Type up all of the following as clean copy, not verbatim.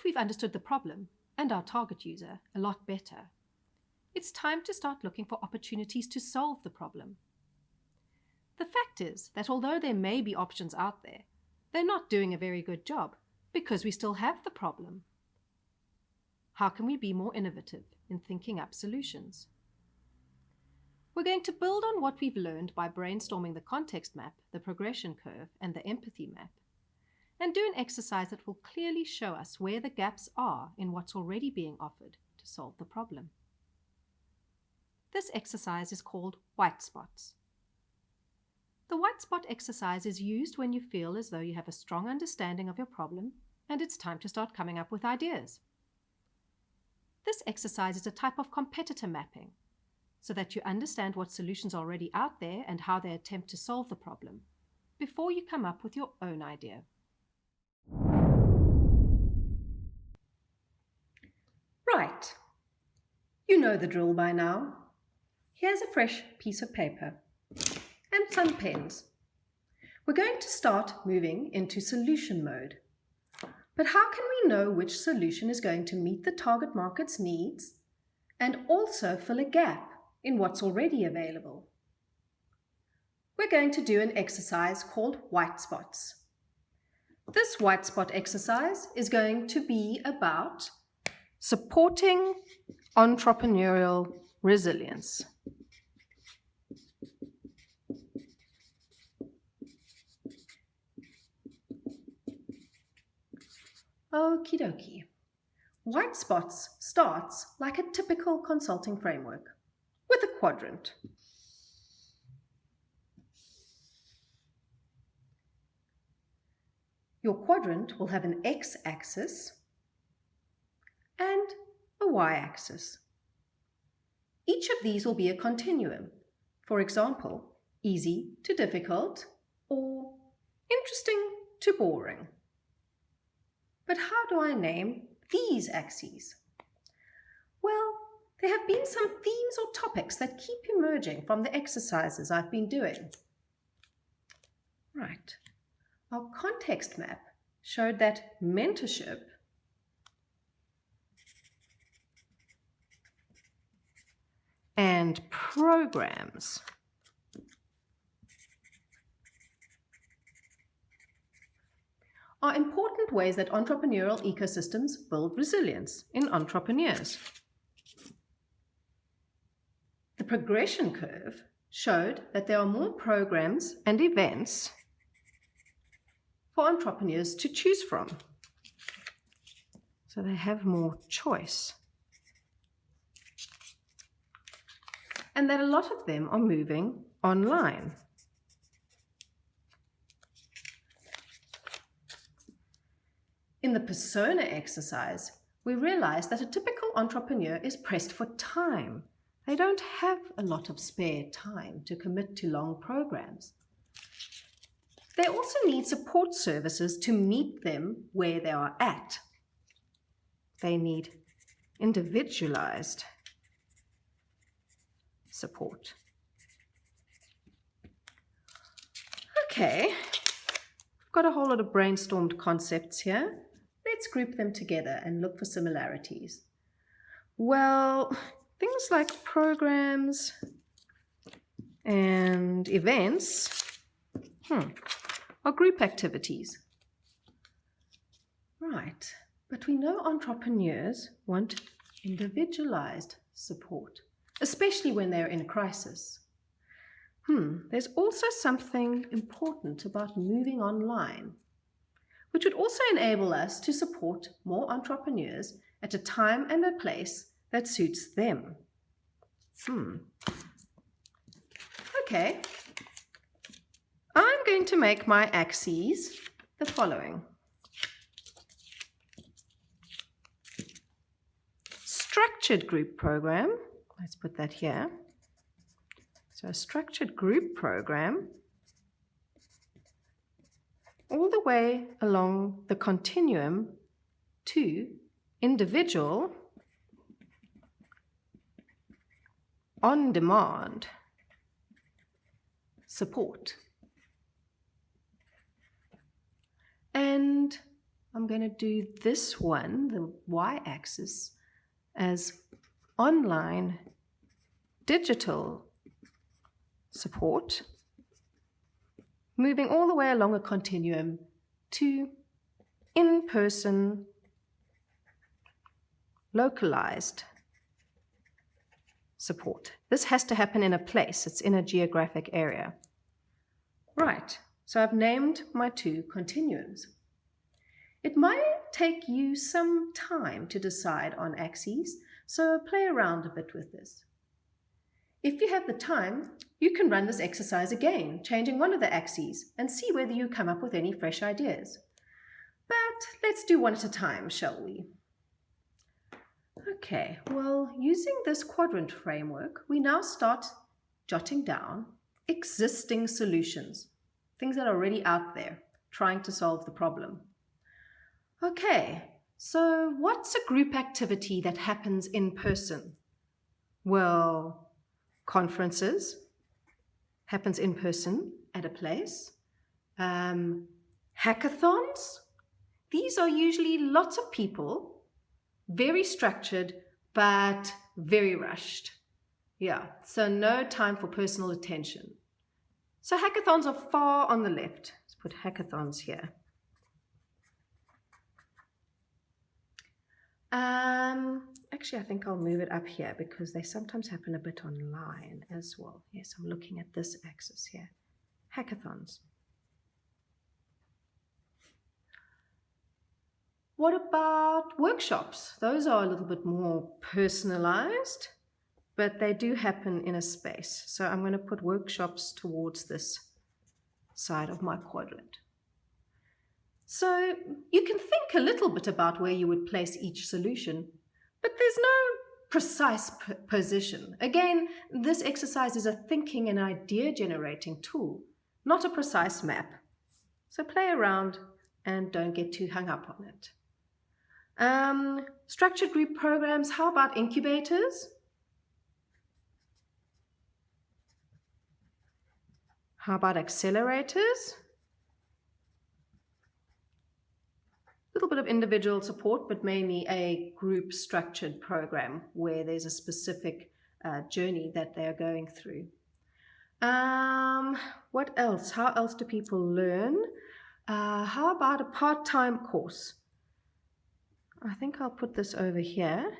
we've understood the problem and our target user a lot better, it's time to start looking for opportunities to solve the problem. The fact is that although there may be options out there, they're not doing a very good job because we still have the problem. How can we be more innovative in thinking up solutions? We're going to build on what we've learned by brainstorming the context map, the progression curve, and the empathy map, and do an exercise that will clearly show us where the gaps are in what's already being offered to solve the problem. This exercise is called White Spots. The White Spot exercise is used when you feel as though you have a strong understanding of your problem and it's time to start coming up with ideas. This exercise is a type of competitor mapping, so that you understand what solutions are already out there and how they attempt to solve the problem before you come up with your own idea. Right, you know the drill by now. Here's a fresh piece of paper and some pens. We're going to start moving into solution mode. But how can we know which solution is going to meet the target market's needs and also fill a gap in what's already available? We're going to do an exercise called White Spots. This White Spot exercise is going to be about supporting entrepreneurial resilience. Okie dokie. White Spots starts like a typical consulting framework with a quadrant. Your quadrant will have an x-axis and a y-axis. Each of these will be a continuum. For example, easy to difficult or interesting to boring. But how do I name these axes? Well, there have been some themes or topics that keep emerging from the exercises I've been doing. Right. Our context map showed that mentorship and programs are important ways that entrepreneurial ecosystems build resilience in entrepreneurs. The progression curve showed that there are more programs and events for entrepreneurs to choose from. So they have more choice. And that a lot of them are moving online. In the persona exercise, we realized that a typical entrepreneur is pressed for time. They don't have a lot of spare time to commit to long programs. They also need support services to meet them where they are at. They need individualized support. Okay, I've got a whole lot of brainstormed concepts here. Let's group them together and look for similarities. Well, things like programs and events are group activities. Right, but we know entrepreneurs want individualized support, especially when they're in crisis. There's also something important about moving online, which would also enable us to support more entrepreneurs at a time and a place that suits them. Okay, I'm going to make my axes the following. Structured group program, let's put that here. So a structured group program all the way along the continuum to individual on-demand support. And I'm I'm going to do this one, the y-axis, as online digital support, moving all the way along a continuum to in-person, localized support. This has to happen in a place. It's in a geographic area. Right, so I've named my two continuums. It might take you some time to decide on axes, so play around a bit with this. If you have the time, you can run this exercise again, changing one of the axes, and see whether you come up with any fresh ideas. But let's do one at a time, shall we? Okay, well, using this quadrant framework, we now start jotting down existing solutions, things that are already out there, trying to solve the problem. Okay, so what's a group activity that happens in person? Well, conferences happens in person at a place. Hackathons, these are usually lots of people, very structured, but very rushed. Yeah, so no time for personal attention. So hackathons are far on the left. Let's put hackathons here. Actually, I think I'll move it up here because they sometimes happen a bit online as well. Yes, I'm looking at this axis here. Hackathons. What about workshops? Those are a little bit more personalized, but they do happen in a space. So I'm going to put workshops towards this side of my quadrant. So you can think a little bit about where you would place each solution, but there's no precise position. Again, this exercise is a thinking and idea generating tool, not a precise map. So play around and don't get too hung up on it. Structured group programs, how about incubators? How about accelerators? A little bit of individual support, but mainly a group structured program where there's a specific journey that they're going through. What else? How else do people learn? How about a part-time course? I think I'll put this over here.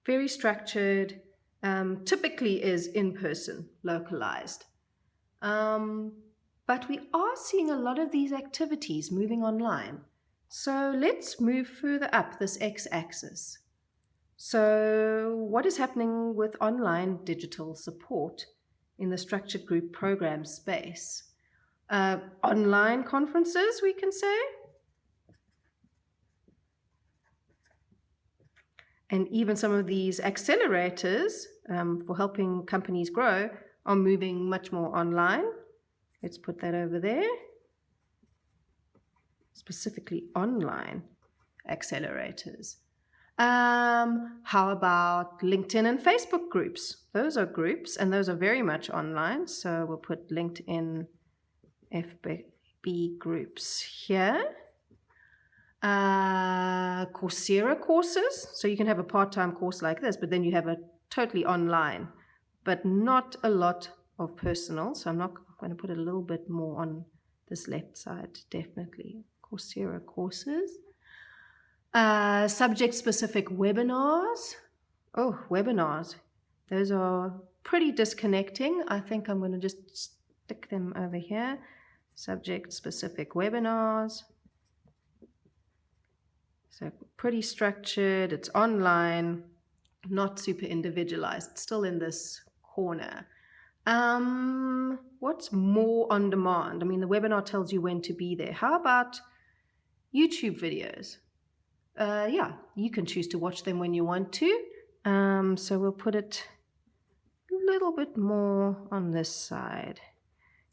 Very structured, typically is in-person, localized. But we are seeing a lot of these activities moving online. So let's move further up this x-axis. So what is happening with online digital support in the structured group program space? Online conferences, we can say. And even some of these accelerators for helping companies grow are moving much more online. Let's put that over there. Specifically online accelerators. How about LinkedIn and Facebook groups? Those are groups and those are very much online. So we'll put LinkedIn FB groups here. Coursera courses. So you can have a part-time course like this, but then you have a totally online, but not a lot of personal. So I'm not going to put a little bit more on this left side, definitely. Coursera courses. Subject-specific webinars. Oh, webinars. Those are pretty disconnecting. I think I'm going to just stick them over here. Subject-specific webinars. So pretty structured. It's online, not super individualized. Still in this corner. What's more on demand? I mean, the webinar tells you when to be there. How about YouTube videos? Yeah, you can choose to watch them when you want to. So we'll put it a little bit more on this side.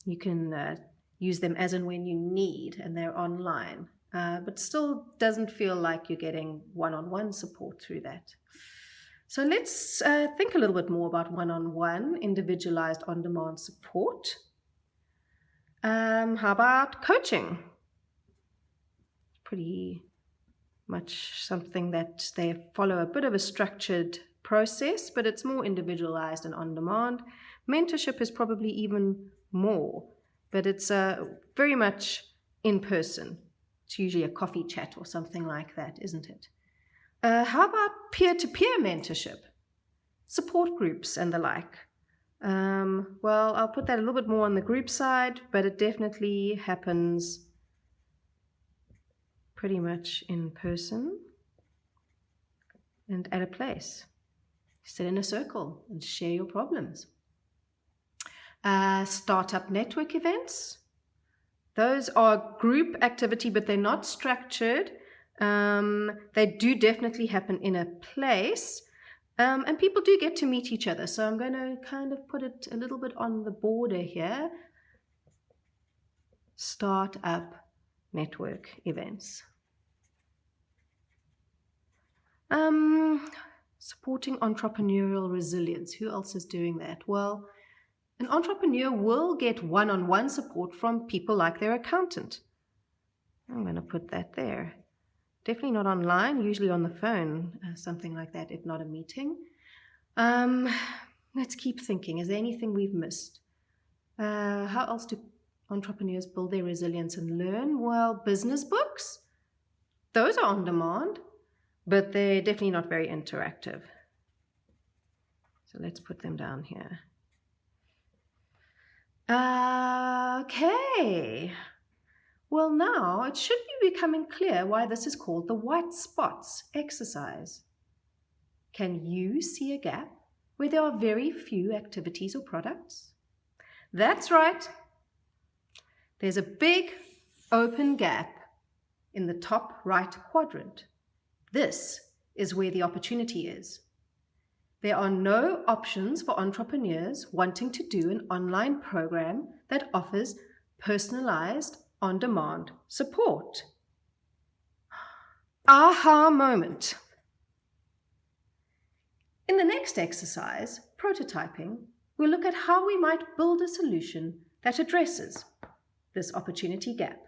You can use them as and when you need, and they're online. But still doesn't feel like you're getting one-on-one support through that. So let's think a little bit more about one-on-one individualized on-demand support. How about coaching? Pretty much something that they follow a bit of a structured process, but it's more individualized and on demand. Mentorship is probably even more, but it's very much in person. It's usually a coffee chat or something like that, isn't it? How about peer-to-peer mentorship? Support groups and the like. Well, I'll put that a little bit more on the group side, but it definitely happens pretty much in person and at a place. Sit in a circle and share your problems. Startup network events. Those are group activity, but they're not structured. They do definitely happen in a place. And people do get to meet each other. So I'm going to kind of put it a little bit on the border here. Startup network events. Supporting entrepreneurial resilience. Who else is doing that? Well, an entrepreneur will get one-on-one support from people like their accountant. I'm going to put that there. Definitely not online, usually on the phone, something like that, if not a meeting. Let's keep thinking. Is there anything we've missed? How else do entrepreneurs build their resilience and learn? Well, business books. Those are on demand, but they're definitely not very interactive. So let's put them down here. Okay. Well, now it should be becoming clear why this is called the White Spots exercise. Can you see a gap where there are very few activities or products? That's right. There's a big open gap in the top right quadrant. This is where the opportunity is. There are no options for entrepreneurs wanting to do an online program that offers personalized, on-demand support. Aha moment. In the next exercise, prototyping, we'll look at how we might build a solution that addresses this opportunity gap.